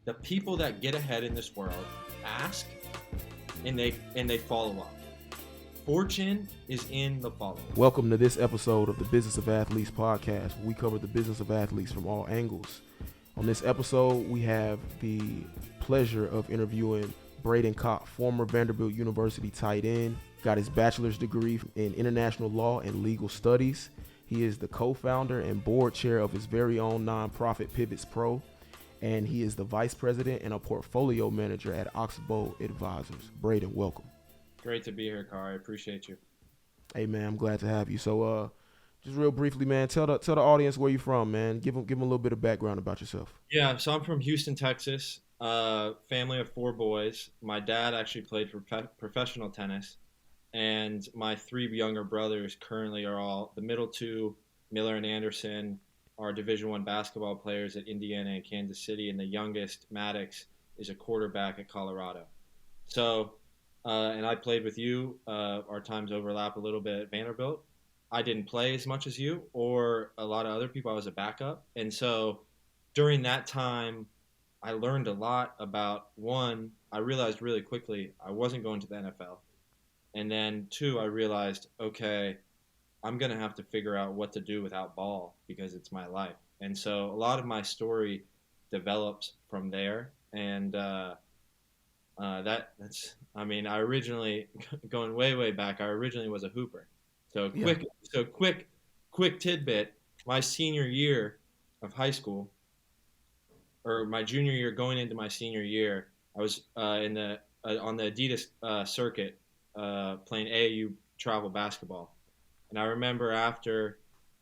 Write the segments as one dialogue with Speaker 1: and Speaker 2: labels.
Speaker 1: The people that get ahead in this world ask and they follow up. Fortune is in the follow.
Speaker 2: Welcome to this episode of the Business of Athletes podcast, where we cover the business of athletes from all angles. On this episode, we have the pleasure of interviewing Braden Kopp, former Vanderbilt University tight end, got his bachelor's degree in international law and legal studies. He is the co-founder and board chair of his very own nonprofit Pivots Pro, and he is the vice president and a portfolio manager at Oxbow Advisors. Braden, welcome.
Speaker 1: Great to be here, Carr. I appreciate you.
Speaker 2: Hey, man, I'm glad to have you. So, just real briefly, man, tell the audience where you're from, man. Give them a little bit of background about yourself.
Speaker 1: Yeah, so I'm from Houston, Texas. Family of 4 boys. My dad actually played for professional tennis, and my 3 younger brothers currently are all the middle 2, Miller and Anderson, are Division I basketball players at Indiana and Kansas City, and the youngest, Maddox, is a quarterback at Colorado. So, and I played with you. Our times overlap a little bit at Vanderbilt. I didn't play as much as you or a lot of other people. I was a backup. And so during that time, I learned a lot about, 1, I realized really quickly I wasn't going to the NFL. And then 2, I realized, okay, I'm going to have to figure out what to do without ball because it's my life. And so a lot of my story develops from there. And that's, I mean, I originally, going way back, I originally was a hooper. So quick tidbit, my senior year of high school, or my junior year going into my senior year, I was on the Adidas circuit playing AAU travel basketball. And I remember after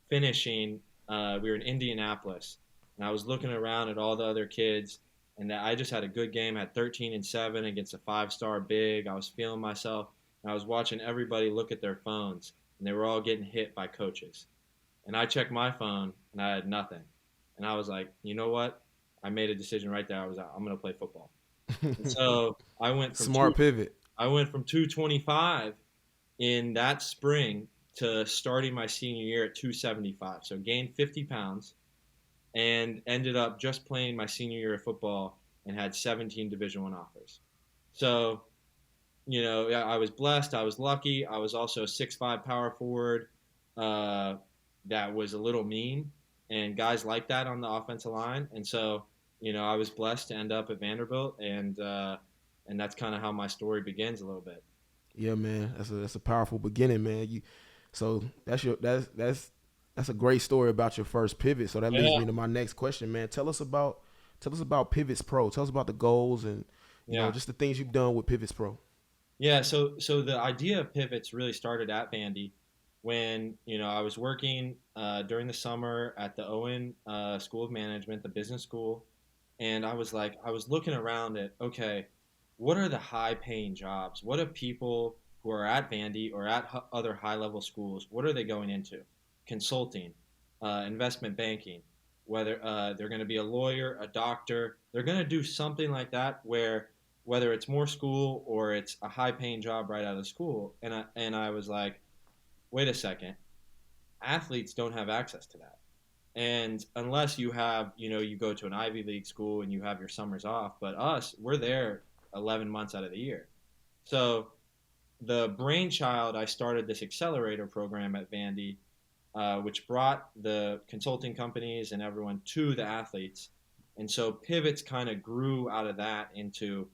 Speaker 1: finishing, we were in Indianapolis, and I was looking around at all the other kids, and I just had a good game, had 13-7 against a 5-star big. I was feeling myself, and I was watching everybody look at their phones, and they were all getting hit by coaches. And I checked my phone, and I had nothing. And I was like, you know what? I made a decision right there. I'm going to play football. And so I went from
Speaker 2: pivot.
Speaker 1: I went from 225 in that spring to starting my senior year at 275. So gained 50 pounds and ended up just playing my senior year of football and had 17 Division I offers. So, you know, I was blessed. I was lucky. I was also a 6'5" power forward that was a little mean, and guys like that on the offensive line. And so, you know, I was blessed to end up at Vanderbilt, and that's kind of how my story begins a little bit.
Speaker 2: Yeah, man, that's a powerful beginning, man. So that's a great story about your first pivot. So that leads me to my next question, man. Tell us about Pivots Pro. Tell us about the goals and you know just the things you've done with Pivots Pro.
Speaker 1: Yeah, so the idea of Pivots really started at Vandy when, you know, I was working during the summer at the Owen School of Management, the business school, and I was looking around at, okay, what are the high-paying jobs? What are people who are at Vandy or at other high-level schools, what are they going into? Consulting, investment banking, whether they're going to be a lawyer, a doctor. They're going to do something like that where whether it's more school or it's a high-paying job right out of school. And I was like, wait a second, athletes don't have access to that. And unless you have, you know, you go to an Ivy League school and you have your summers off, but us, we're there 11 months out of the year. So the brainchild, I started this accelerator program at Vandy, which brought the consulting companies and everyone to the athletes. And so Pivots kind of grew out of that into,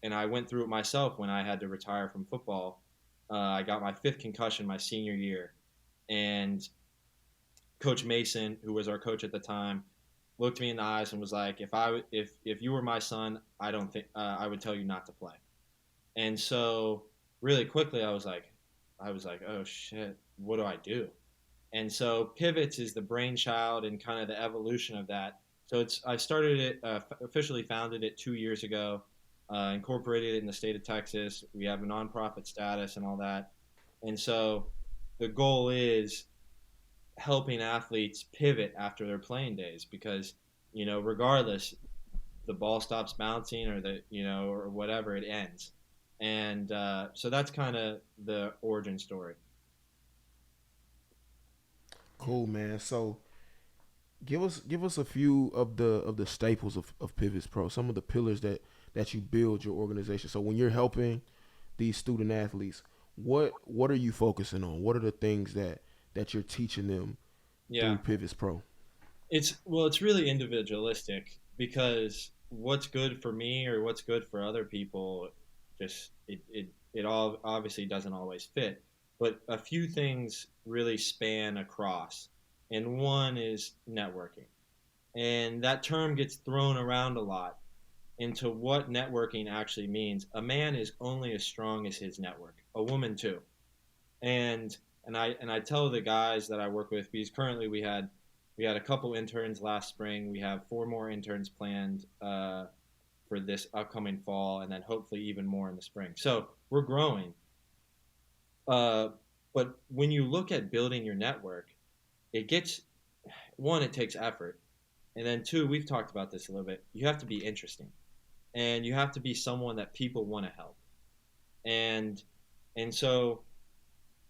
Speaker 1: and I went through it myself when I had to retire from football. I got my 5th concussion my senior year. And Coach Mason, who was our coach at the time, looked me in the eyes and was like, if you were my son, I don't think I would tell you not to play. And so really quickly I was like, oh shit, what do I do? And so Pivots is the brainchild and kind of the evolution of that. So I started it, officially founded it 2 years ago, incorporated it in the state of Texas. We have a nonprofit status and all that. And so the goal is helping athletes pivot after their playing days because, you know, regardless, the ball stops bouncing or whatever, it ends. And so that's kind of the origin story.
Speaker 2: Cool, man. So Give us a few of the staples of Pivots Pro, some of the pillars that you build your organization. So when you're helping these student athletes, what are you focusing on? What are the things that you're teaching them through
Speaker 1: Yeah.
Speaker 2: Pivots Pro?
Speaker 1: It's really individualistic because what's good for me or what's good for other people just it all obviously doesn't always fit. But a few things really span across. And one is networking. And that term gets thrown around a lot into what networking actually means. A man is only as strong as his network. A woman too. And and I tell the guys that I work with, because currently we had a couple interns last spring. We have four more interns planned for this upcoming fall, and then hopefully even more in the spring. So we're growing. Uh, but when you look at building your network, it gets one, it takes effort, and then two, we've talked about this a little bit. You have to be interesting, and you have to be someone that people want to help, and so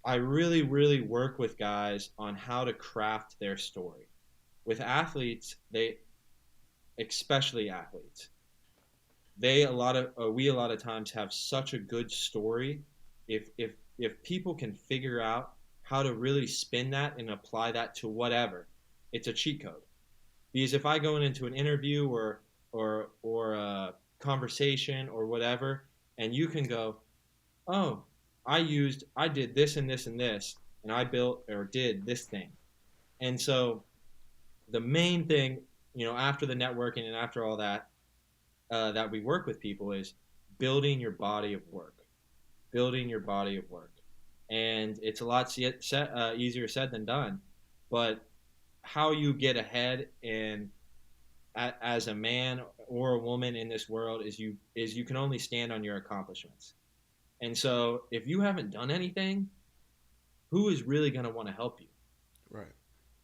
Speaker 1: I really, really work with guys on how to craft their story. With athletes, especially athletes, we a lot of times have such a good story. If people can figure out how to really spin that and apply that to whatever, it's a cheat code. Because if I go into an interview or a conversation or whatever, and you can go, oh, I did this and this and this, and I built or did this thing. And so the main thing, after the networking and after all that, that we work with people is building your body of work, building your body of work. And it's a lot easier said than done, but how you get ahead and as a man or a woman in this world is you can only stand on your accomplishments. And so if you haven't done anything, who is really going to want to help you?
Speaker 2: Right.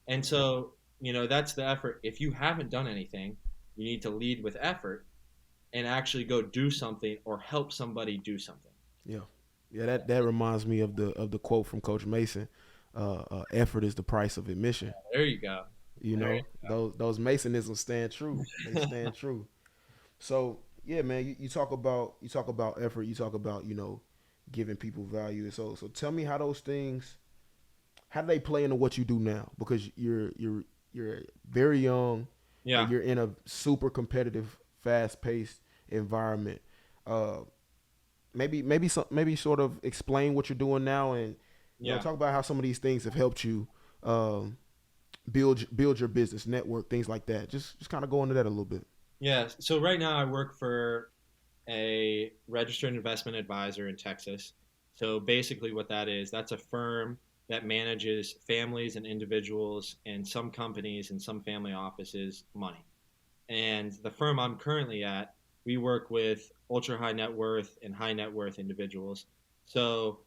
Speaker 1: And so, that's the effort. If you haven't done anything, you need to lead with effort and actually go do something or help somebody do something.
Speaker 2: Yeah. Yeah, that reminds me of the quote from Coach Mason. Effort is the price of admission.
Speaker 1: There you go.
Speaker 2: You
Speaker 1: There you
Speaker 2: know, those Masonisms stand true. They
Speaker 1: go.
Speaker 2: stand true. So yeah, man, you talk about effort. You talk about giving people value. So tell me how those things, how do they play into what you do now? Because you're very young and
Speaker 1: Yeah.
Speaker 2: you're in a super competitive, fast paced environment. Uh, maybe sort of explain what you're doing now, and
Speaker 1: Yeah.
Speaker 2: talk about how some of these things have helped you um, build your business, network, things like that. Just kind of go into that a little bit.
Speaker 1: Yeah. So right now I work for a registered investment advisor in Texas. So basically, what that is, that's a firm that manages families and individuals and some companies and some family offices money. And the firm I'm currently at, we work with ultra high net worth and high net worth individuals. So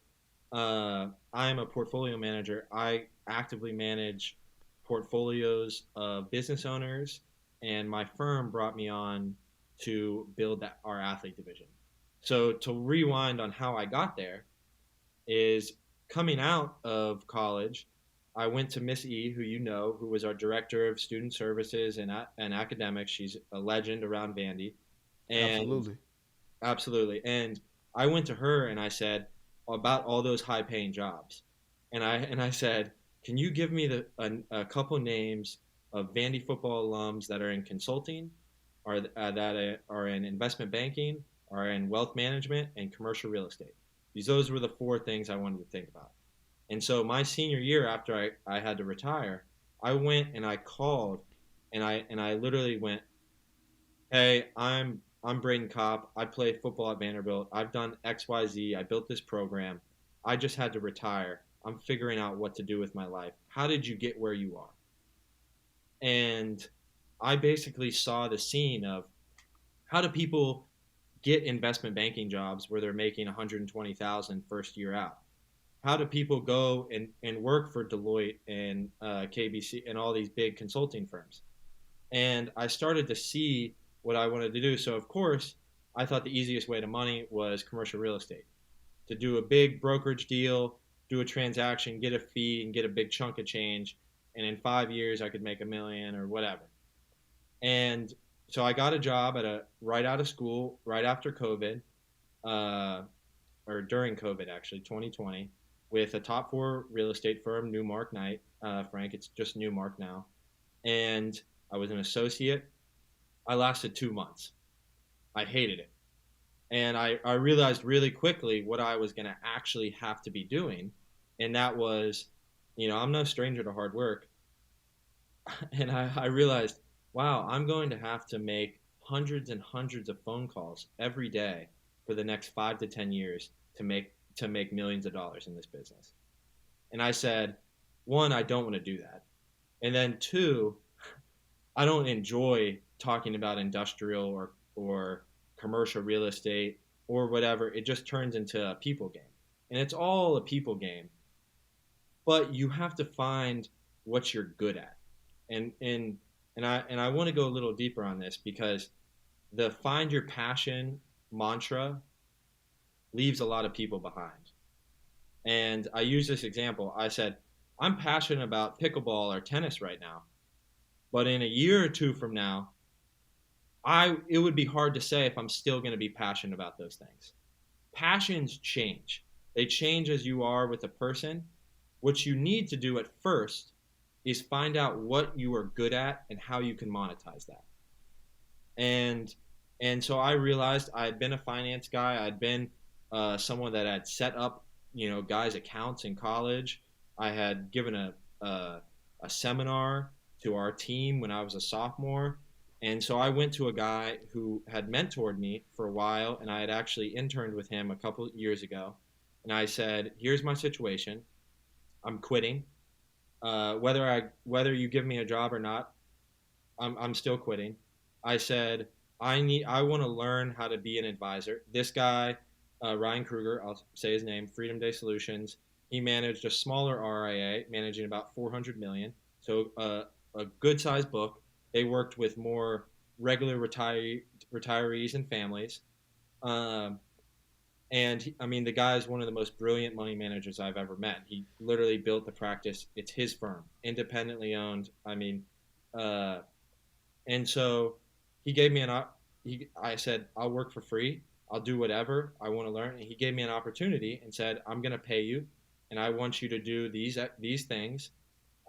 Speaker 1: I'm a portfolio manager. I actively manage portfolios of business owners, and my firm brought me on to build our athlete division. So to rewind on how I got there is coming out of college, I went to Miss E, who who was our director of student services and academics. She's a legend around Vandy, and
Speaker 2: Absolutely.
Speaker 1: absolutely. And I went to her and I said about all those high paying jobs. And I said, "Can you give me a couple names of Vandy football alums that are in consulting, or that are in investment banking, are in wealth management and commercial real estate?" Because those were the four things I wanted to think about. And so my senior year after I had to retire, I went and I called and I literally went, hey, I'm Braden Kopp. I play football at Vanderbilt. I've done XYZ. I built this program. I just had to retire. I'm figuring out what to do with my life. How did you get where you are? And I basically saw the scene of how do people get investment banking jobs where they're making 120,000 first year out? How do people go and work for Deloitte and KBC and all these big consulting firms? And I started to see what I wanted to do. So of course, I thought the easiest way to money was commercial real estate. To do a big brokerage deal, do a transaction, get a fee, and get a big chunk of change. and in 5 years I could make 1 million or whatever. And so I got a job at a right out of school, right after COVID, uh, or during COVID actually, 2020, with a top four real estate firm, Newmark Knight. Frank, it's just Newmark now. And I was an associate. I lasted 2 months. I hated it. And I realized really quickly what I was going to actually have to be doing. And that was, I'm no stranger to hard work. And I realized, wow, I'm going to have to make hundreds and hundreds of phone calls every day for the next 5 to 10 years to make millions of dollars in this business. And I said, one, I don't want to do that. And then two, I don't enjoy talking about industrial or commercial real estate or whatever. It just turns into a people game. And it's all a people game. But you have to find what you're good at. And I want to go a little deeper on this because the find your passion mantra leaves a lot of people behind. And I use this example. I said, I'm passionate about pickleball or tennis right now, but in a year or two from now, it would be hard to say if I'm still going to be passionate about those things. Passions change. They change as you are with a person. What you need to do at first is find out what you are good at and how you can monetize that. And and so I realized I had been a finance guy. I'd been someone that had set up, guys' accounts in college. I had given a seminar to our team when I was a sophomore. And so I went to a guy who had mentored me for a while, and I had actually interned with him a couple of years ago. And I said, "Here's my situation. I'm quitting. Whether you give me a job or not, I'm still quitting." I said, I want to learn how to be an advisor. This guy, Ryan Kruger, I'll say his name, Freedom Day Solutions. He managed a smaller RIA, managing about 400 million. So a good sized book. They worked with more regular retirees and families. Um, and I mean, the guy is one of the most brilliant money managers I've ever met. He literally built the practice. It's his firm, independently owned. I mean, uh, and so he gave me I said, I'll work for free. I'll do whatever I want to learn. And he gave me an opportunity and said, I'm going to pay you. And I want you to do these things.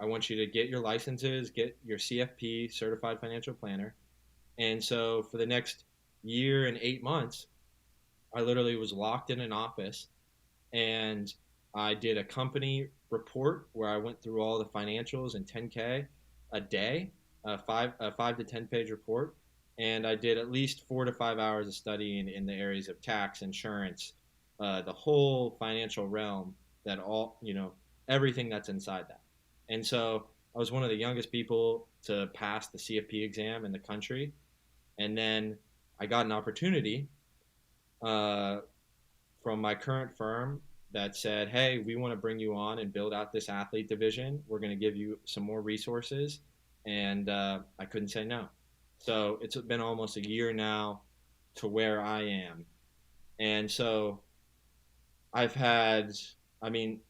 Speaker 1: I want you to get your licenses, get your CFP, Certified Financial Planner. And so for the next year and 8 months, I literally was locked in an office and I did a company report where I went through all the financials in 10K a day, a 5 to 10 page report. And I did at least 4 to 5 hours of studying in the areas of tax, insurance, the whole financial realm, everything that's inside that. And so I was one of the youngest people to pass the CFP exam in the country. And then I got an opportunity uh, from my current firm that said, "Hey, we want to bring you on and build out this athlete division. We're going to give you some more resources." And I couldn't say no. So it's been almost a year now to where I am. And so I've had, I mean,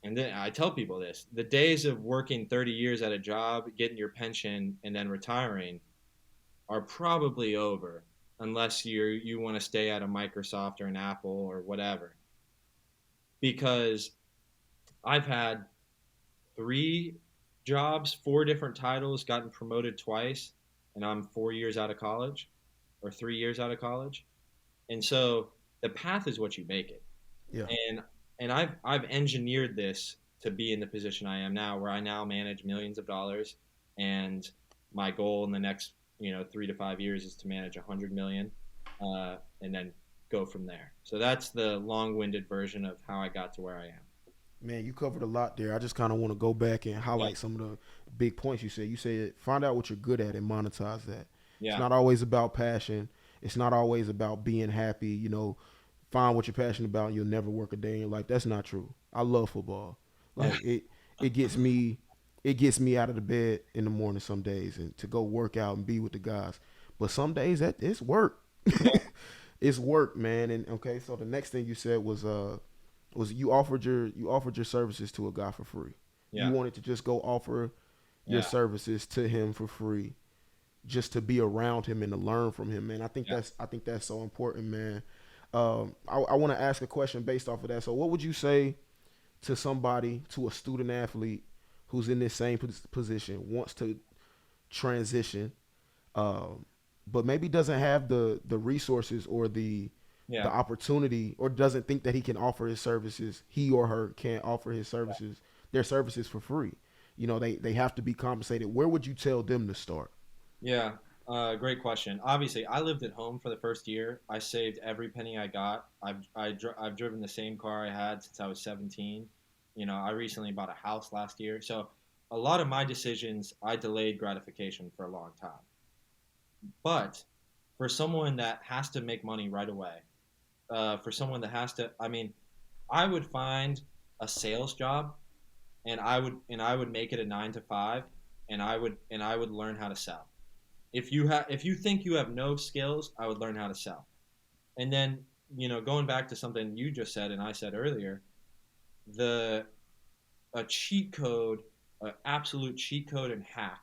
Speaker 1: and then I tell people this: the days of working 30 years at a job, getting your pension, and then retiring are probably over unless you want to stay at a Microsoft or an Apple or whatever. Because I've had 3 jobs, 4 different titles, gotten promoted twice, and I'm 4 years out of college or 3 years out of college. And so the path is what you make it.
Speaker 2: Yeah.
Speaker 1: And I've engineered this to be in the position I am now, where I now manage millions of dollars, and my goal in the next 3 to 5 years is to manage 100 million, and then go from there. So that's the long-winded version of how I got to where I am.
Speaker 2: Man, you covered a lot there. I just kind of want to go back and
Speaker 1: Yeah,
Speaker 2: highlight some of the big points you said. You said find out what you're good at and monetize that. It's
Speaker 1: yeah,
Speaker 2: not always about passion. It's not always about being happy. Find what you're passionate about and you'll never work a day in your life. That's not true. I love football.
Speaker 1: yeah,
Speaker 2: Like it gets me out of the bed in the morning some days and to go work out and be with the guys. But some days that it's work.
Speaker 1: yeah,
Speaker 2: It's work, man. And okay, so the next thing you said was you offered your services to a guy for free. You
Speaker 1: yeah,
Speaker 2: wanted to just go offer your
Speaker 1: Yeah.
Speaker 2: services to him for free, just to be around him and to learn from him, man.
Speaker 1: Yeah.
Speaker 2: I think that's so important, man. I want to ask a question based off of that. So, what would you say to somebody, to a student athlete who's in this same position, wants to transition, um, but maybe doesn't have the resources or the
Speaker 1: Yeah.
Speaker 2: opportunity, or doesn't think that he can offer his services, he or her can't offer his services, their services for free. You know, they have to be compensated. Where would you tell them to start?
Speaker 1: Yeah, great question. Obviously, I lived at home for the first year. I saved every penny I got. I've driven the same car I had since I was 17. You know, I recently bought a house last year. So a lot of my decisions, I delayed gratification for a long time. But for someone that has to make money right away, for someone that has to, I mean, I would find a sales job, and I would make it a 9 to 5, and I would learn how to sell. If you think you have no skills, I would learn how to sell. And then, going back to something you just said and I said earlier, the a cheat code, an absolute cheat code and hack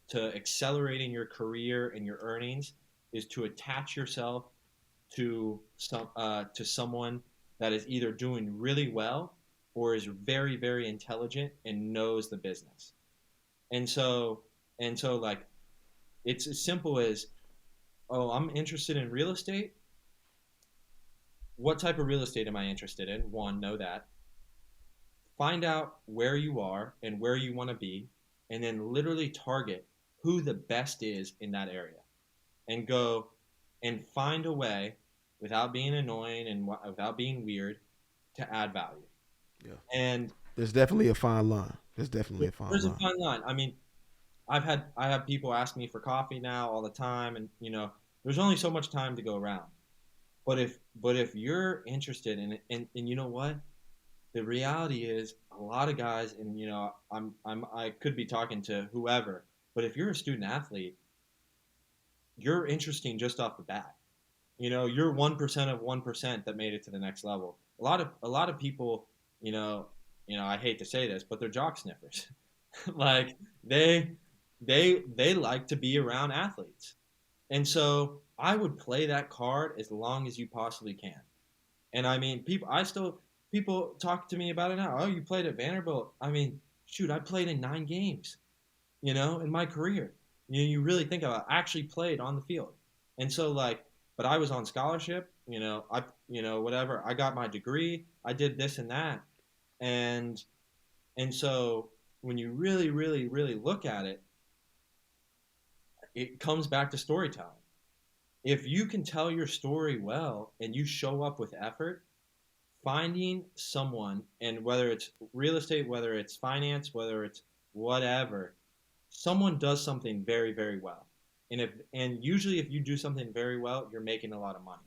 Speaker 1: to accelerating your career and your earnings is to attach yourself to someone that is either doing really well or is very, very intelligent and knows the business. And so like, it's as simple as, oh, I'm interested in real estate. What type of real estate am I interested in? One, know that. Find out where you are and where you want to be, and then literally target who the best is in that area, and go and find a way, without being annoying and without being weird, to add value.
Speaker 2: Yeah,
Speaker 1: And
Speaker 2: there's definitely a fine line. There's definitely a fine
Speaker 1: there's a
Speaker 2: line.
Speaker 1: fine line. I mean, I have people ask me for coffee now all the time, and there's only so much time to go around. But if you're interested in it, and you know what, the reality is a lot of guys, and I could be talking to whoever, but if you're a student athlete, you're interesting just off the bat. You're 1% of 1% that made it to the next level. A lot of people, I hate to say this, but they're jock sniffers. Like, they they like to be around athletes. And so I would play that card as long as you possibly can. And I mean, people talk to me about it now. Oh, you played at Vanderbilt. I mean, shoot, I played in 9 games, in my career. You really think about it, I actually played on the field. And so, like, but I was on scholarship, whatever. I got my degree. I did this and that. And and so when you really, really, really look at it, it comes back to storytelling. If you can tell your story well and you show up with effort, finding someone, and whether it's real estate, whether it's finance, whether it's whatever, someone does something very, very well. And usually if you do something very well, you're making a lot of money.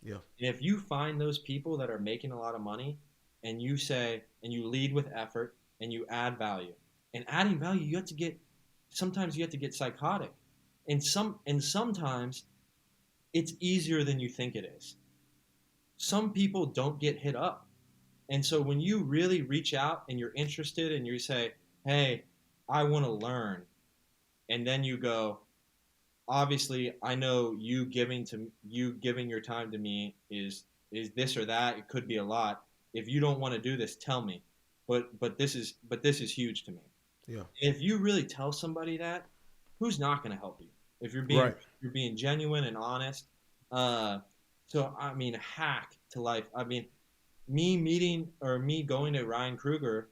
Speaker 2: Yeah,
Speaker 1: And if you find those people that are making a lot of money, and you say, and you lead with effort, and you add value, and adding value, sometimes you have to get psychotic. And sometimes it's easier than you think it is. Some people don't get hit up. And so when you really reach out and you're interested and you say, hey, I want to learn, and then you go, obviously, I know you giving your time to me is this or that. It could be a lot. If you don't want to do this, tell me. But this is huge to me.
Speaker 2: yeah,
Speaker 1: If you really tell somebody that, who's not going to help you? If
Speaker 2: right.
Speaker 1: you're being genuine and honest. Uh, so I mean, hack to life. I mean, me going to Ryan Kruger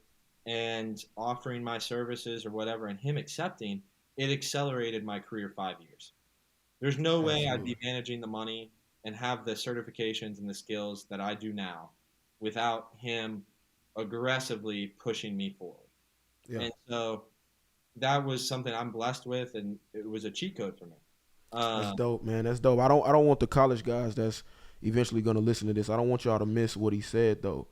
Speaker 1: and offering my services or whatever, and him accepting, it accelerated my career 5 years. There's no way I'd
Speaker 2: Absolutely.
Speaker 1: be managing the money and have the certifications and the skills that I do now without him aggressively pushing me forward.
Speaker 2: Yeah,
Speaker 1: And so that was something I'm blessed with, and it was a cheat code for me.
Speaker 2: that's
Speaker 1: Uh,
Speaker 2: dope, man. That's dope. I don't want the college guys that's eventually gonna listen to this. I don't want y'all to miss what he said though.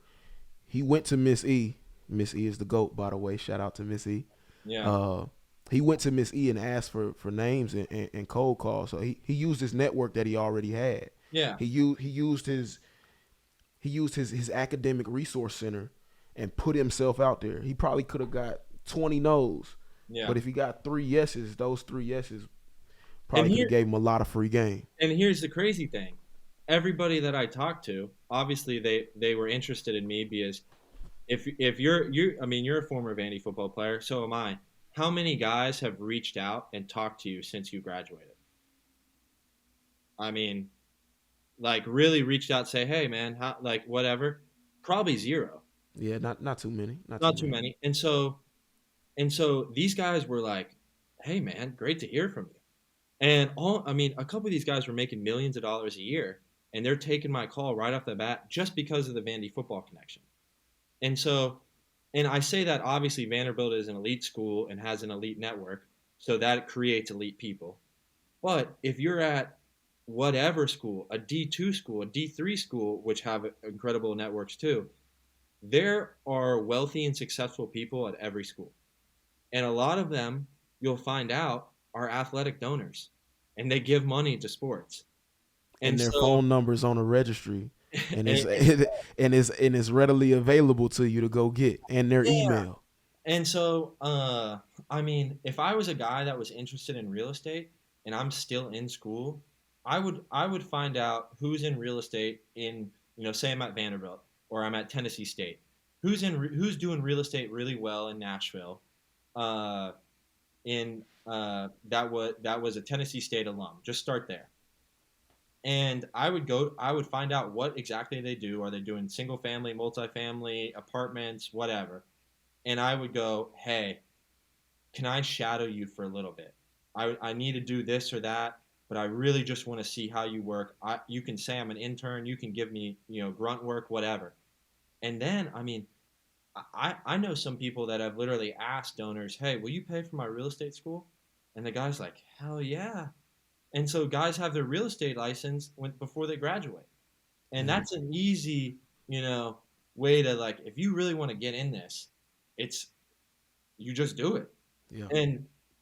Speaker 2: He went to Miss E. Miss E is the goat, by the way. Shout out to Miss E.
Speaker 1: yeah,
Speaker 2: Uh, he went to Miss E and asked for names and cold calls. So he used his network that he already had.
Speaker 1: yeah,
Speaker 2: He used his academic resource center and put himself out there. He probably could have got 20 no's,
Speaker 1: Yeah.
Speaker 2: But if he got 3 yeses, those 3 yeses
Speaker 1: And
Speaker 2: probably could have
Speaker 1: here
Speaker 2: gave him a lot of free game.
Speaker 1: and here's the crazy thing. Everybody that I talked to, obviously they were interested in me because if you're I mean you're a former Vandy football player, so am I. How many guys have reached out and talked to you since you graduated? I mean, like really reached out, say, hey man, how, like whatever. Probably zero,
Speaker 2: Yeah, not too many, not too
Speaker 1: not too
Speaker 2: many.
Speaker 1: many. And so these guys were like, hey man, great to hear from you. And I mean, a couple of these guys were making millions of dollars a year, and they're taking my call right off the bat just because of the Vandy football connection. And so, and I say that obviously Vanderbilt is an elite school and has an elite network, so that creates elite people. But if you're at whatever school, a D2 school, a D3 school, which have incredible networks too, there are wealthy and successful people at every school. And a lot of them, you'll find out, are athletic donors and they give money to sports.
Speaker 2: And
Speaker 1: And
Speaker 2: their
Speaker 1: so,
Speaker 2: phone numbers on a registry, and
Speaker 1: and,
Speaker 2: it's and it's readily available to you to go get, and their
Speaker 1: yeah.
Speaker 2: email.
Speaker 1: And so, I mean, if I was a guy that was interested in real estate and I'm still in school, I would find out who's in real estate in, say I'm at Vanderbilt or I'm at Tennessee State. Who's doing real estate really well in Nashville? Uh, in that was a Tennessee State alum. Just start there. And I would find out what exactly they do. Are they doing single family, multifamily, apartments, whatever? And I would go, hey, can I shadow you for a little bit? I need to do this or that, but I really just want to see how you work. You can say I'm an intern. You can give me, grunt work, whatever. And then, I mean, I know some people that have literally asked donors, hey, will you pay for my real estate school? And the guy's like, hell yeah. And so guys have their real estate license before they graduate. And
Speaker 2: Yeah,
Speaker 1: that's an easy, way to like, if you really want to get in this, it's you just do it.
Speaker 2: yeah.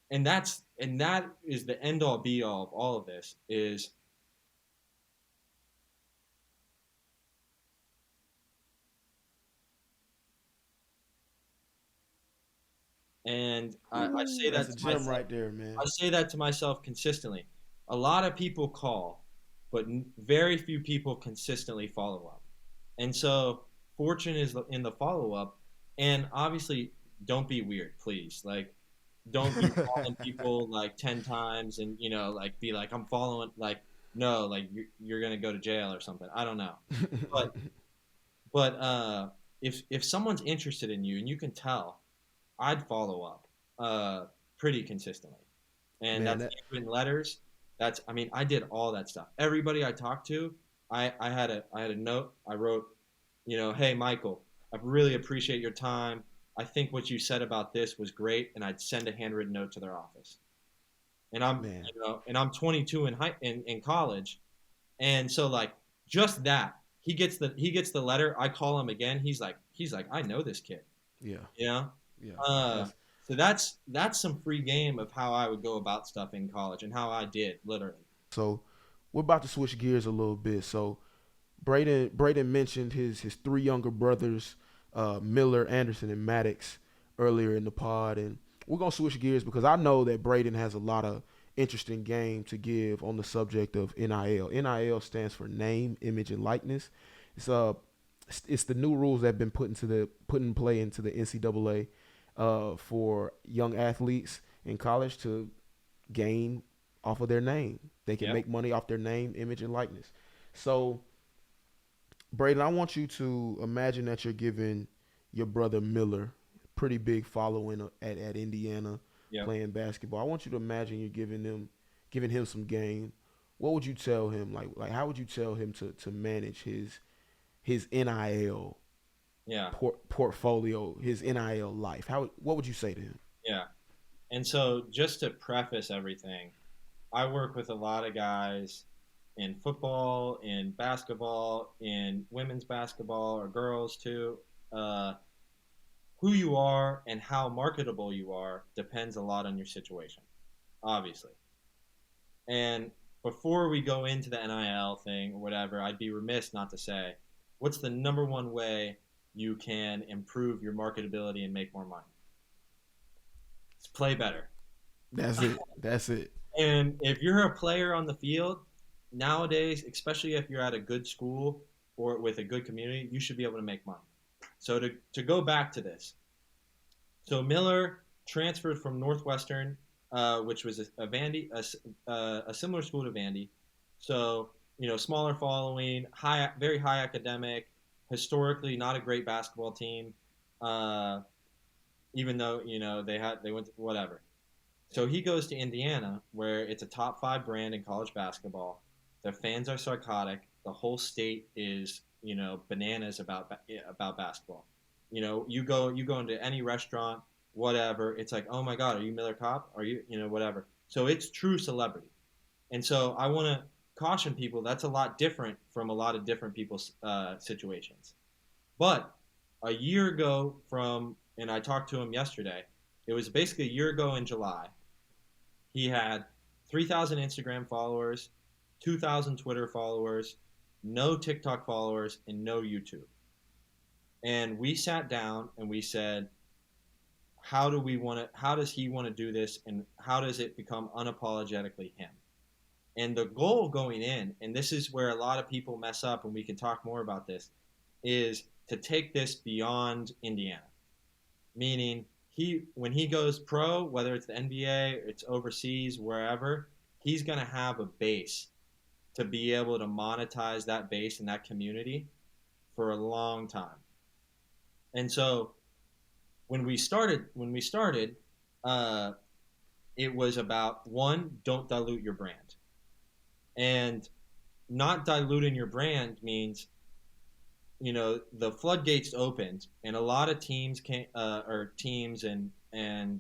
Speaker 1: And that is the end all be all of all of this is and I say
Speaker 2: Ooh,
Speaker 1: that
Speaker 2: that's a
Speaker 1: to
Speaker 2: gem
Speaker 1: myself
Speaker 2: right there,
Speaker 1: I
Speaker 2: man.
Speaker 1: say that to myself consistently. A lot of people call, but very few people consistently follow up. And so fortune is in the follow up. And obviously, don't be weird, please. Like, don't be calling people like 10 times and, like be like, I'm following, like, no, like you're going to go to jail or something. I don't know. But, but if someone's interested in you and you can tell, I'd follow up pretty consistently. And
Speaker 2: Man,
Speaker 1: that's
Speaker 2: that
Speaker 1: handwritten letters. I mean, I did all that stuff. Everybody I talked to, I had a note. I wrote, hey Michael, I really appreciate your time. I think what you said about this was great, and I'd send a handwritten note to their office. And
Speaker 2: man.
Speaker 1: I'm 22 in college, and so like just that, he gets the letter. I call him again. He's like I know this kid,
Speaker 2: Yeah,
Speaker 1: you know.
Speaker 2: yeah.
Speaker 1: Uh,
Speaker 2: That's
Speaker 1: so that's some free game of how I would go about stuff in college and how I did literally.
Speaker 2: so. We're about to switch gears a little bit. So Braden mentioned his three younger brothers, Miller, Anderson, and Maddox, earlier in the pod, and we're gonna switch gears because I know that Braden has a lot of interesting game to give on the subject of NIL. NIL stands for name, image, and likeness. It's it's the new rules that have been put in play into the NCAA for young athletes in college to gain off of their name. They can
Speaker 1: Yep.
Speaker 2: make money off their name, image, and likeness. So Braden, I want you to imagine that you're giving your brother Miller pretty big following at Indiana
Speaker 1: Yep.
Speaker 2: playing basketball. I want you to imagine you're giving him some game. What would you tell him? Like how would you tell him to manage his NIL
Speaker 1: Yeah.
Speaker 2: portfolio, his NIL life? What would you say to him?
Speaker 1: Yeah. And so just to preface everything, I work with a lot of guys in football, in basketball, in women's basketball or girls too. Uh, who you are and how marketable you are depends a lot on your situation, obviously. And before we go into the NIL thing or whatever, I'd be remiss not to say, what's the number one way you can improve your marketability and make more money? It's play better.
Speaker 2: That's it. That's it.
Speaker 1: And if you're a player on the field nowadays, especially if you're at a good school or with a good community, you should be able to make money. So to go back to this, so Miller transferred from Northwestern, which was a Vandy, a similar school to Vandy. So smaller following, very high academic, historically not a great basketball team. Uh, Even though they went to, whatever. So he goes to Indiana, where it's a top 5 brand in college basketball. The fans are psychotic. The whole state is bananas about basketball. You go into any restaurant, whatever. It's like, oh my God, are you Miller Kopp? Are you whatever? So it's true celebrity. And so I want to caution people that's a lot different from a lot of different people's situations. But a year ago and I talked to him yesterday, it was basically a year ago in July. He had 3,000 Instagram followers, 2,000 Twitter followers, no TikTok followers, and no YouTube. And we sat down and we said, how does he want to do this, and how does it become unapologetically him? And the goal going in, and this is where a lot of people mess up, and we can talk more about this, is to take this beyond Indiana. Meaning, when he goes pro, whether it's the NBA, it's overseas, wherever, he's going to have a base to be able to monetize that base and that community for a long time. And so when we started, it was about, one, don't dilute your brand. And not diluting your brand means the floodgates opened, and a lot of teams and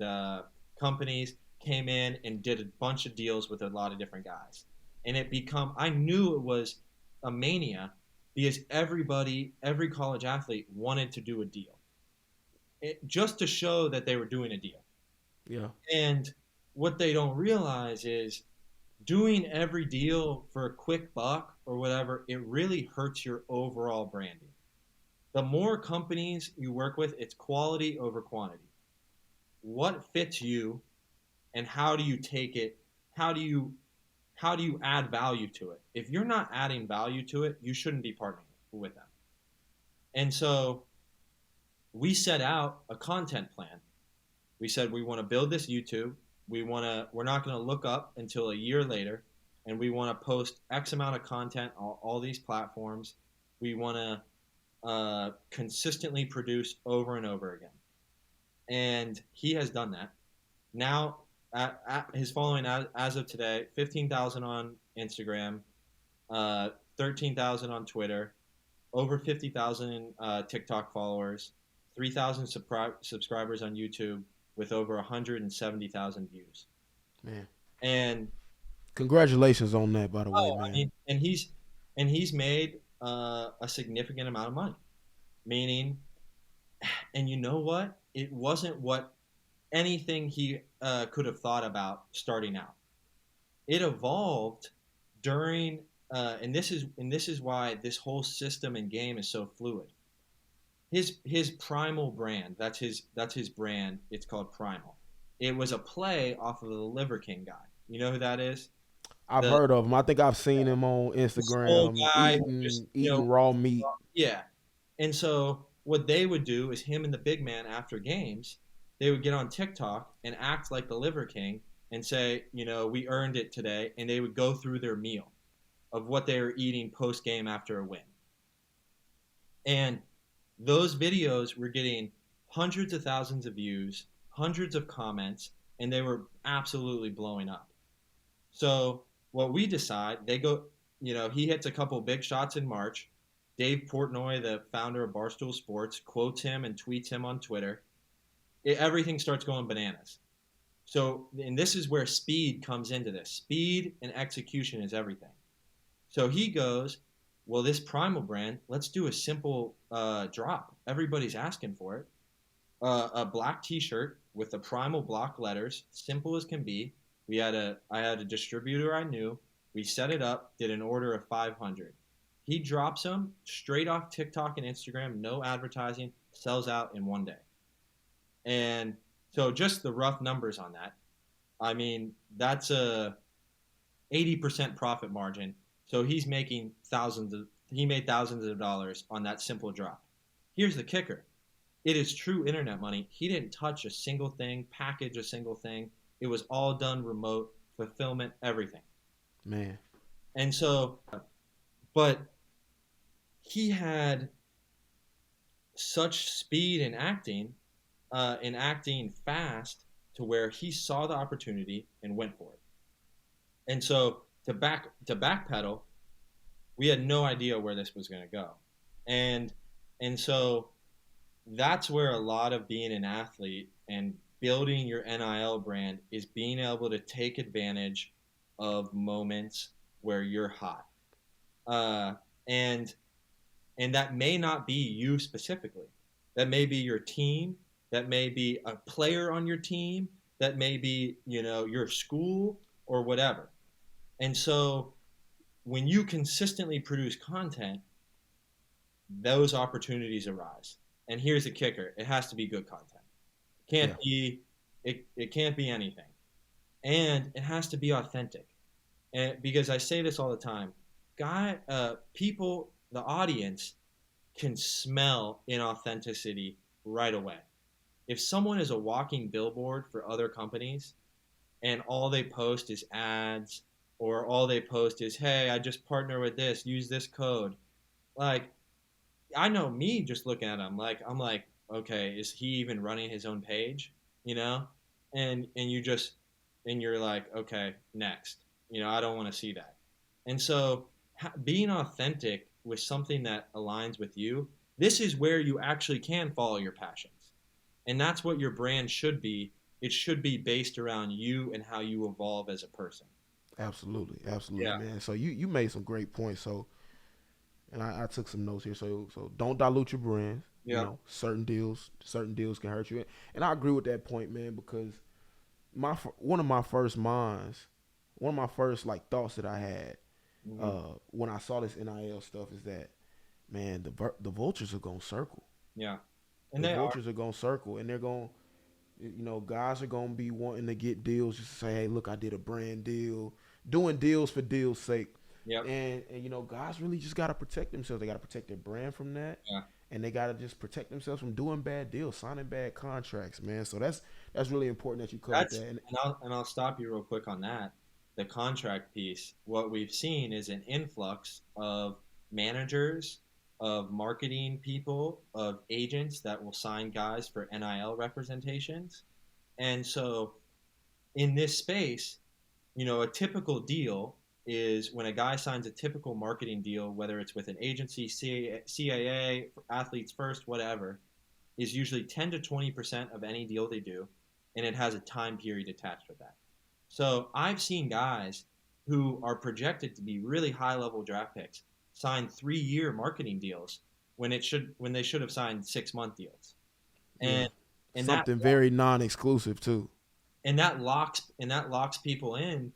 Speaker 1: companies came in and did a bunch of deals with a lot of different guys, and I knew it was a mania because every college athlete wanted to do a deal, just to show that they were doing a deal.
Speaker 2: Yeah.
Speaker 1: And what they don't realize is doing every deal for a quick buck or whatever, it really hurts your overall branding. The more companies you work with, it's quality over quantity. What fits you, and how do you take it? How do you add value to it? If you're not adding value to it, you shouldn't be partnering with them. And so we set out a content plan. We said we want to build this YouTube. We're not going to look up until a year later, and we want to post X amount of content on all these platforms. We want to consistently produce over and over again. And he has done that. Now, at his following as of today, 15,000 on Instagram, 13,000 on Twitter, over 50,000 TikTok followers, 3,000 subscribers on YouTube, with over 170,000 views.
Speaker 2: Man.
Speaker 1: And
Speaker 2: congratulations on that, by the way, man.
Speaker 1: I mean, and he's made a significant amount of money. Meaning, and you know what? It wasn't what anything he could have thought about starting out. It evolved during, and this is why this whole system and game is so fluid. His Primal brand, that's his brand. It's called Primal. It was a play off of the Liver King guy. You know who that is?
Speaker 2: I've heard of him. I think I've seen him on Instagram
Speaker 1: guy just,
Speaker 2: eating raw meat.
Speaker 1: Yeah. And so what they would do is, him and the big man after games, they would get on TikTok and act like the Liver King and say, we earned it today, and they would go through their meal of what they were eating post game after a win. And those videos were getting hundreds of thousands of views, hundreds of comments, and they were absolutely blowing up. So what we decide, he hits a couple big shots in March. Dave Portnoy, the founder of Barstool Sports, quotes him and tweets him on Twitter. Everything starts going bananas. So, and this is where speed comes into this. Speed and execution is everything. So he goes, well, this Primal brand, let's do a simple drop. Everybody's asking for it. A black T-shirt with the Primal block letters, simple as can be. I had a distributor I knew. We set it up, did an order of 500. He drops them straight off TikTok and Instagram, no advertising, sells out in one day. And So just the rough numbers on that. I mean, that's a 80% profit margin. So he made thousands of dollars on that simple drop. Here's the kicker. It is true internet money. He didn't touch a single thing, package a single thing. It was all done remote, fulfillment, everything.
Speaker 2: Man.
Speaker 1: And so, but he had such speed in acting fast to where he saw the opportunity and went for it. And so to backpedal, we had no idea where this was going to go, and and so that's where a lot of being an athlete and building your NIL brand is being able to take advantage of moments where you're hot, uh, and and that may not be you specifically. That may be your team. That may be a player on your team. That may be your school or whatever. And so when you consistently produce content, those opportunities arise. And here's the kicker: it has to be good content. It
Speaker 2: Yeah.
Speaker 1: can't be it can't be anything, and it has to be authentic. And because I say this all the time, people, the audience can smell inauthenticity right away. If someone is a walking billboard for other companies and all they post is ads or all they post is, hey, I just partner with this, use this code. Like, I know me just looking at him, I'm like, okay, is he even running his own page? You know? And you're like, okay, next. I don't want to see that. And so being authentic with something that aligns with you, this is where you actually can follow your passions. And that's what your brand should be. It should be based around you and how you evolve as a person.
Speaker 2: Absolutely,
Speaker 1: Yeah.
Speaker 2: absolutely, man. So you made some great points. So, and I took some notes here. So don't dilute your brand. You
Speaker 1: Yeah.
Speaker 2: know, certain deals can hurt you. And I agree with that point, man, because one of my first minds, one of my first like thoughts that I had
Speaker 1: Hmm.
Speaker 2: when I saw this NIL stuff is that, man, the vultures are gonna circle.
Speaker 1: Yeah. And
Speaker 2: The
Speaker 1: they are.
Speaker 2: vultures are gonna circle, and they're gonna, guys are gonna be wanting to get deals just to say, hey, look, I did a brand deal, doing deals for deals' sake,
Speaker 1: Yep.
Speaker 2: and guys really just gotta protect themselves. They gotta protect their brand from that,
Speaker 1: Yeah.
Speaker 2: and they gotta just protect themselves from doing bad deals, signing bad contracts, man. So that's really important that you covered
Speaker 1: That's
Speaker 2: that. And
Speaker 1: and I'll stop you real quick on that. The contract piece. What we've seen is an influx of managers, of marketing people, of agents that will sign guys for NIL representations. And so in this space, a typical deal is when a guy signs a typical marketing deal, whether it's with an agency, CAA, athletes first, whatever, is usually 10 to 20% of any deal they do, and it has a time period attached with that. So I've seen guys who are projected to be really high level draft picks sign 3-year marketing deals when they should have signed 6-month deals.
Speaker 2: yeah,
Speaker 1: And and that
Speaker 2: something very non-exclusive too.
Speaker 1: and that locks people in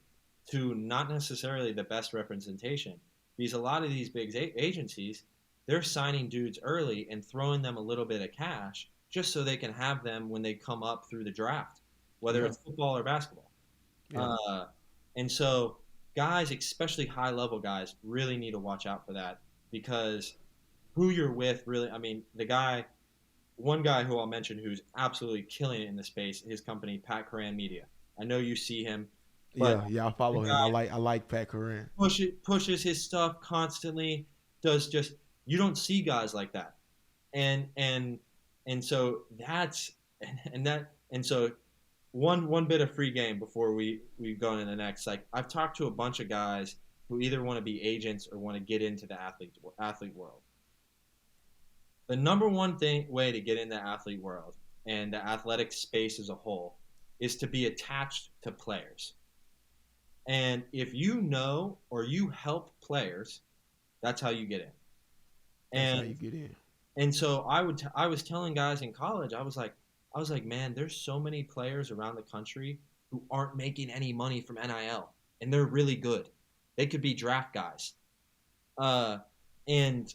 Speaker 1: to not necessarily the best representation, because a lot of these big agencies, they're signing dudes early and throwing them a little bit of cash just so they can have them when they come up through the draft, whether
Speaker 2: Yeah,
Speaker 1: it's football or basketball.
Speaker 2: yeah,
Speaker 1: Uh, and so guys, especially high level guys, really need to watch out for that, because who you're with really, I mean, one guy who I'll mention who's absolutely killing it in the space, his company, Pat Coran Media. I know you see him, but
Speaker 2: yeah. I
Speaker 1: the
Speaker 2: follow him.
Speaker 1: guy
Speaker 2: I like Pat Coran.
Speaker 1: pushes his stuff constantly. Does just You don't see guys like that, and and and so that's and that and so one bit of free game before we go into the next. Like, I've talked to a bunch of guys who either want to be agents or want to get into the athlete world. The number one way to get in the athlete world and the athletic space as a whole is to be attached to players. And if you know or you help players, that's how you get in.
Speaker 2: That's how
Speaker 1: And
Speaker 2: you get in.
Speaker 1: and so I was telling guys in college, I was like, man, there's so many players around the country who aren't making any money from NIL, and they're really good. They could be draft guys. Uh, and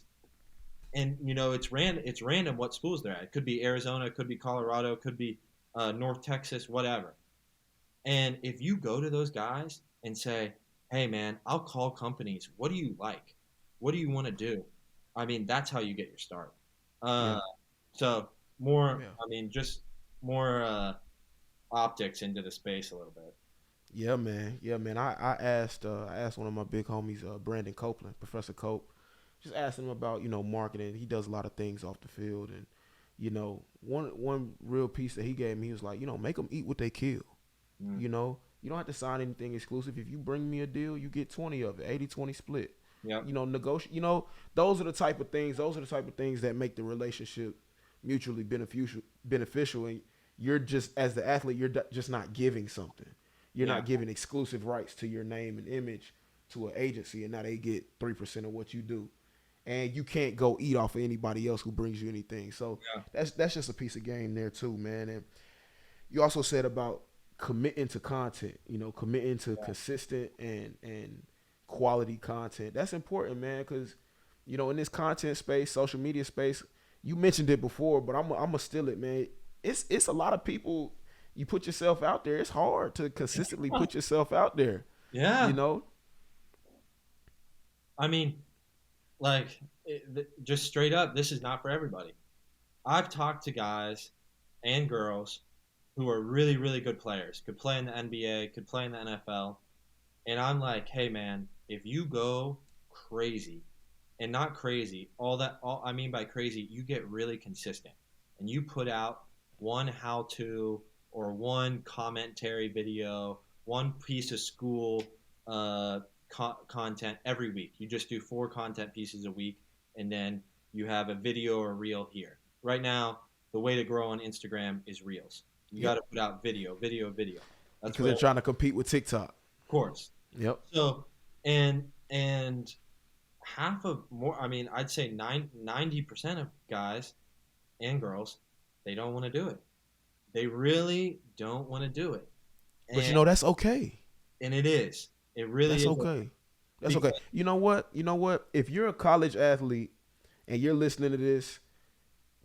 Speaker 1: it's random what schools they're at. It could be Arizona, it could be Colorado, it could be North Texas, whatever. And if you go to those guys and say, "Hey, man, I'll call companies. What do you like? What do you want to do?" I mean, that's how you get your start. Uh,
Speaker 2: Yeah.
Speaker 1: so more,
Speaker 2: Yeah.
Speaker 1: I mean, just more optics into the space a little bit.
Speaker 2: Yeah, man. Yeah, man. I asked one of my big homies, Brandon Copeland, Professor Cope, just asking him about marketing. He does a lot of things off the field, and one real piece that he gave me, he was like, make them eat what they kill.
Speaker 1: Mm.
Speaker 2: You don't have to sign anything exclusive. If you bring me a deal, you get 20 of it, 80-20 split.
Speaker 1: Yep.
Speaker 2: Negotiate. Those are the type of things. Those are the type of things that make the relationship mutually beneficial. Beneficial, and you're just as the athlete, you're just not giving something. You're
Speaker 1: Yeah.
Speaker 2: not giving exclusive rights to your name and image to an agency, and now they get 3% of what you do, and you can't go eat off of anybody else who brings you anything. So
Speaker 1: Yeah.
Speaker 2: that's just a piece of game there too, man. And you also said about committing to content, committing to
Speaker 1: Yeah.
Speaker 2: consistent and quality content. That's important, man, because in this content space, social media space, you mentioned it before, but I'm gonna steal it, man. It's a lot of people. You put yourself out there. It's hard to consistently put yourself out there. You
Speaker 1: Yeah.
Speaker 2: know.
Speaker 1: I mean, like, just straight up, this is not for everybody. I've talked to guys and girls who are really, really good players, could play in the NBA, could play in the NFL, and I'm like, hey, man, if you go crazy, and not crazy, all I mean by crazy, you get really consistent, and you put out one how-to or one commentary video, one piece of school uh, content every week. You just do 4 content pieces a week, and then you have a video or reel here. Right now, the way to grow on Instagram is reels. You got
Speaker 2: Yep.
Speaker 1: to put out video, video, video. That's
Speaker 2: Because
Speaker 1: where,
Speaker 2: they're
Speaker 1: of
Speaker 2: trying to compete with TikTok.
Speaker 1: course.
Speaker 2: Yep.
Speaker 1: So, and half of more, I mean, I'd say 90% of guys and girls, they don't want to do it. They really don't want to do it.
Speaker 2: But
Speaker 1: And
Speaker 2: that's okay.
Speaker 1: it is. It really
Speaker 2: That's
Speaker 1: is
Speaker 2: okay. That's okay.
Speaker 1: because
Speaker 2: You know what? You know what? If you're a college athlete and you're listening to this,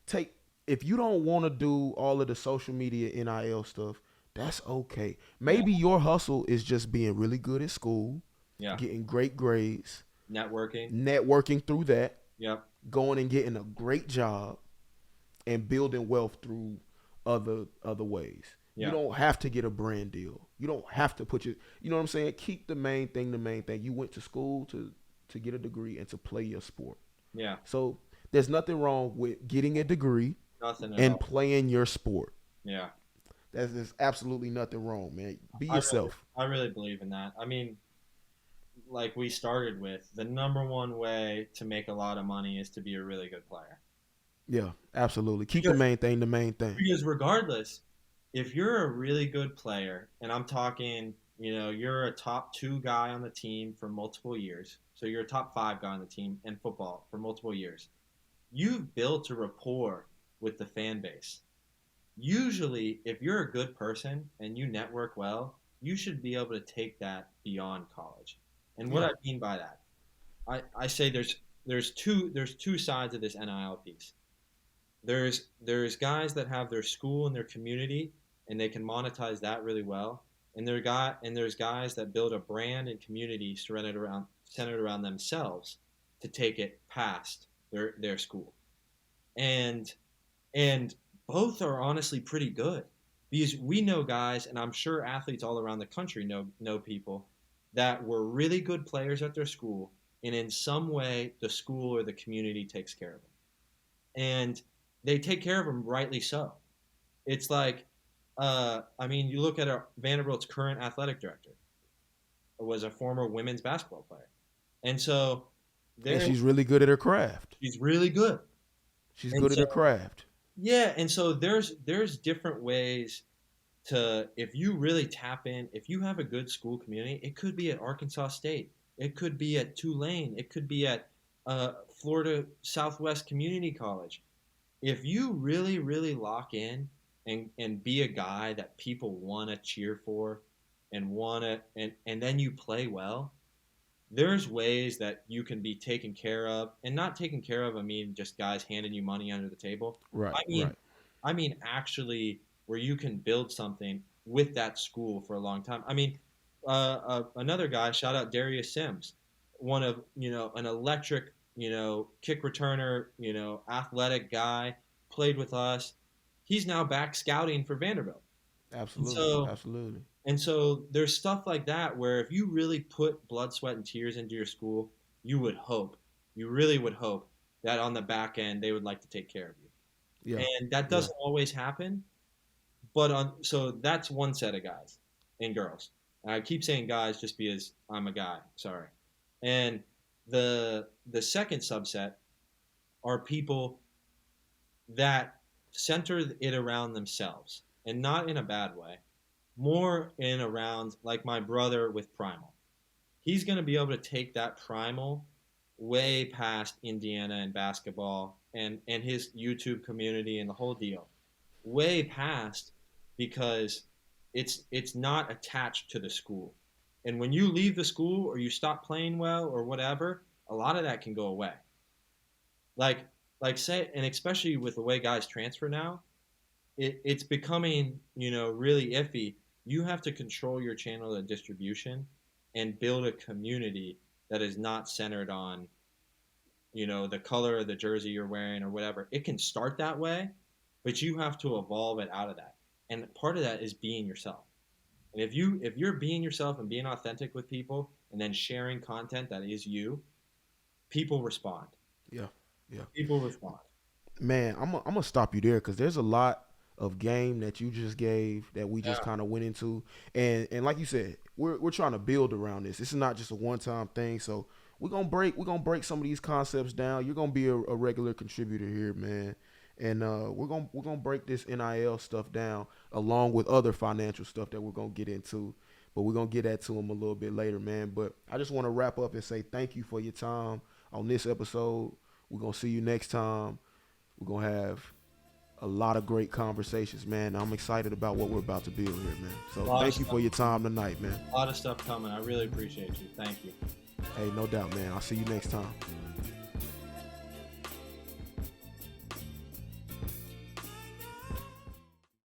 Speaker 2: take if you don't want to do all of the social media NIL stuff, that's okay.
Speaker 1: yeah,
Speaker 2: Maybe your hustle is just being really good at school,
Speaker 1: yeah,
Speaker 2: getting great grades,
Speaker 1: networking.
Speaker 2: networking through that,
Speaker 1: Yep.
Speaker 2: going and getting a great job, and building wealth through other ways. You
Speaker 1: Yeah.
Speaker 2: don't have to get a brand deal. You don't have to put you know what I'm saying? Keep the main thing the main thing. You went to school to get a degree and to play your sport.
Speaker 1: Yeah.
Speaker 2: So there's nothing wrong with getting a degree
Speaker 1: Nothing at
Speaker 2: and
Speaker 1: all.
Speaker 2: playing your sport.
Speaker 1: Yeah.
Speaker 2: There's absolutely nothing wrong, man. Be
Speaker 1: I really,
Speaker 2: yourself.
Speaker 1: I really believe in that. I mean, like we started with, the number one way to make a lot of money is to be a really good player.
Speaker 2: Yeah, absolutely. Keep the
Speaker 1: Because,
Speaker 2: main thing the main thing.
Speaker 1: because regardless, if you're a really good player, and I'm talking, you're a top 2 guy on the team for multiple years, so you're a top 5 guy on the team in football for multiple years, you've built a rapport with the fan base. Usually, if you're a good person and you network well, you should be able to take that beyond college. And what
Speaker 2: Yeah.
Speaker 1: I mean by that, I say there's two sides of this NIL piece. There's guys that have their school and their community and they can monetize that really well. And there's guys that build a brand and community centered around themselves to take it past their school. And and both are honestly pretty good because we know guys, and I'm sure athletes all around the country know people that were really good players at their school, and in some way the school or the community takes care of them, and they take care of them rightly so. It's like, I mean, you look at Vanderbilt's current athletic director was a former women's basketball player, and so
Speaker 2: And
Speaker 1: there
Speaker 2: she's really good at her craft.
Speaker 1: she's really good,
Speaker 2: She's
Speaker 1: and
Speaker 2: good at
Speaker 1: so
Speaker 2: her craft.
Speaker 1: yeah, and so there's different ways to, if you really tap in, if you have a good school community, it could be at Arkansas State, it could be at Tulane, it could be at Florida Southwest Community College. If you really really lock in and be a guy that people want to cheer for and want to and then you play well, there's ways that you can be taken care of, and not taken care of, I mean just guys handing you money under the table.
Speaker 2: Right,
Speaker 1: I mean,
Speaker 2: right.
Speaker 1: actually where you can build something with that school for a long time. I mean, another guy, shout out Darius Sims, one of, an electric, kick returner, athletic guy, played with us. He's now back scouting for Vanderbilt. And
Speaker 2: Absolutely,
Speaker 1: so
Speaker 2: absolutely.
Speaker 1: and so there's stuff like that where if you really put blood, sweat, and tears into your school, you would hope, you really would hope that on the back end they would like to take care of you.
Speaker 2: Yeah,
Speaker 1: And that
Speaker 2: yeah,
Speaker 1: doesn't always happen. So that's one set of guys and girls. And I keep saying guys just because I'm a guy. Sorry. And the second subset are people that center it around themselves, and not in a bad way, more in around like my brother with Primal. He's going to be able to take that Primal way past Indiana and basketball and his YouTube community and the whole deal, way past, because it's not attached to the school. And when you leave the school or you stop playing well or whatever, a lot of that can go away. Like like say, and especially with the way guys transfer now, it's becoming, really iffy. You have to control your channel of distribution and build a community that is not centered on, the color of the jersey you're wearing or whatever. It can start that way, but you have to evolve it out of that. And part of that is being yourself. And if you're being yourself and being authentic with people and then sharing content that is you, people respond.
Speaker 2: yeah, yeah.
Speaker 1: People respond.
Speaker 2: Man, I'm gonna stop you there because there's a lot of game that you just gave that we just
Speaker 1: Yeah.
Speaker 2: kind of went into, and like you said, we're trying to build around this. This is not just a one time thing. So we're gonna break some of these concepts down. You're gonna be a regular contributor here, man, and we're gonna break this NIL stuff down along with other financial stuff that we're gonna get into. But we're gonna get that to them a little bit later, man. But I just want to wrap up and say thank you for your time on this episode. We're gonna see you next time. We're going to have a lot of great conversations, man. I'm excited about what we're about to build here, man. So thank you for your time tonight, man.
Speaker 1: A lot of stuff coming. I really appreciate you. Thank you.
Speaker 2: Hey, no doubt, man. I'll see you next time.